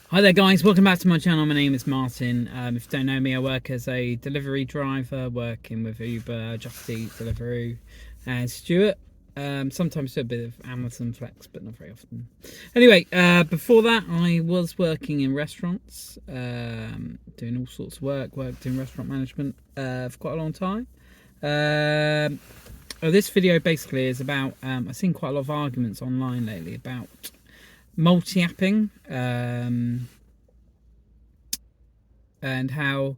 Hi there guys, welcome back to my channel. My name is Martin. If you don't know me, I work as a delivery driver working with Uber, Just Eat, Deliveroo and Stuart. Sometimes do a bit of Amazon Flex, but not very often. Anyway, before that I was working in restaurants, doing all sorts of worked in restaurant management for quite a long time. This video basically is about, I've seen quite a lot of arguments online lately about multi-apping, and how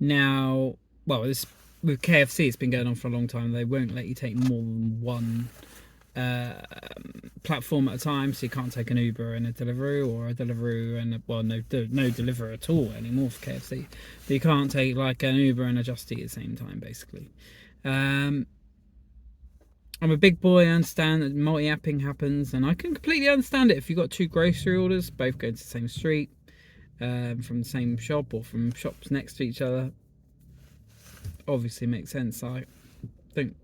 now, well, this with KFC it's been going on for a long time. They won't let you take more than one platform at a time, so you can't take an Uber and a Deliveroo, or a Deliveroo and no Deliveroo at all anymore for KFC. But you can't take like an Uber and a Just Eat at the same time, basically. I'm a big boy, I understand that multi-apping happens, and I can completely understand it if you've got two grocery orders, both going to the same street, from the same shop or from shops next to each other. Obviously makes sense. I don't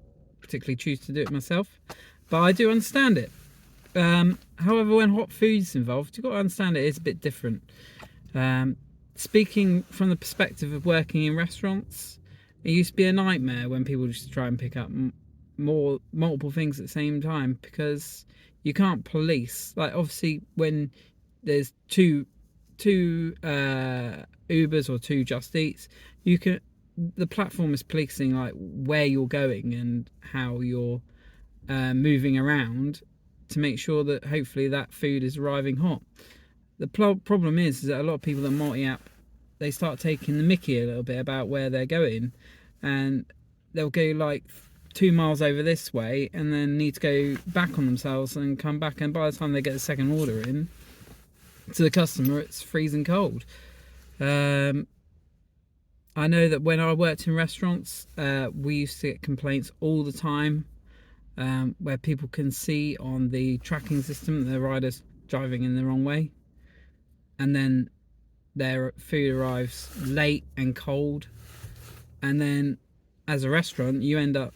particularly choose to do it myself, but I do understand it. However, when hot food's involved, you've got to understand it is a bit different. Speaking from the perspective of working in restaurants, it used to be a nightmare when people just try and pick up multiple things at the same time, because you can't police. Like, obviously when there's two Ubers or two Just Eats, the platform is policing like where you're going and how you're moving around to make sure that hopefully that food is arriving hot. The problem is that a lot of people that multi-app, they start taking the mickey a little bit about where they're going, and they'll go like 2 miles over this way and then need to go back on themselves and come back, and by the time they get the second order in to the customer, it's freezing cold. I know that when I worked in restaurants, we used to get complaints all the time, where people can see on the tracking system that their rider's driving in the wrong way, and then their food arrives late and cold, and then as a restaurant you end up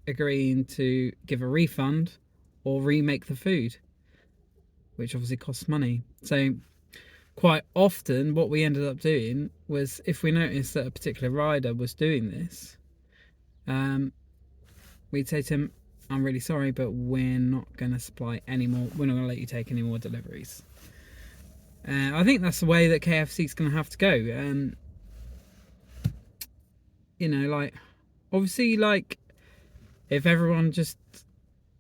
agreeing to give a refund or remake the food, which obviously costs money. So quite often what we ended up doing was, if we noticed that a particular rider was doing this, we'd say to him, I'm really sorry, but we're not going to supply any more, we're not going to let you take any more deliveries. I think that's the way that KFC's going to have to go. You know, like, obviously, like, if everyone just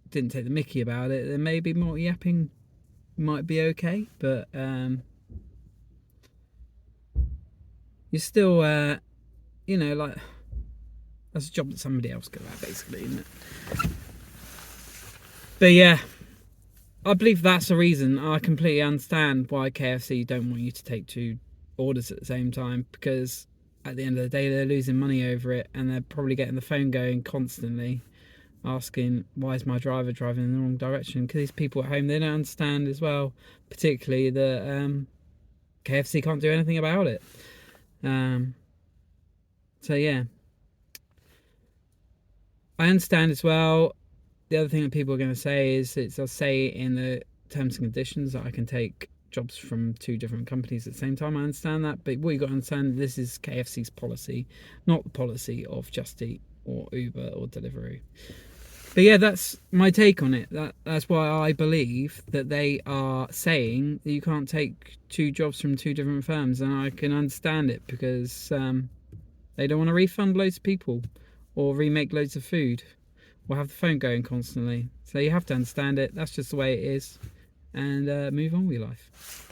didn't take the mickey about it, then maybe multi-apping might be okay, but you're still, you know, like, that's a job that somebody else could have, basically, isn't it? But yeah, I believe that's the reason. I completely understand why KFC don't want you to take two orders at the same time, because at the end of the day they're losing money over it, and they're probably getting the phone going constantly asking, why is my driver driving in the wrong direction? Because these people at home, they don't understand as well, particularly that KFC can't do anything about it. So yeah, I understand as well. The other thing that people are going to say is, they'll say in the terms and conditions that I can take jobs from two different companies at the same time. I understand that, but what you got to understand, this is KFC's policy, not the policy of Just Eat or Uber or Deliveroo. But yeah, that's my take on it. That's why I believe that they are saying that you can't take two jobs from two different firms, and I can understand it, because they don't want to refund loads of people or remake loads of food or have the phone going constantly. So you have to understand it. That's just the way it is, and move on with your life.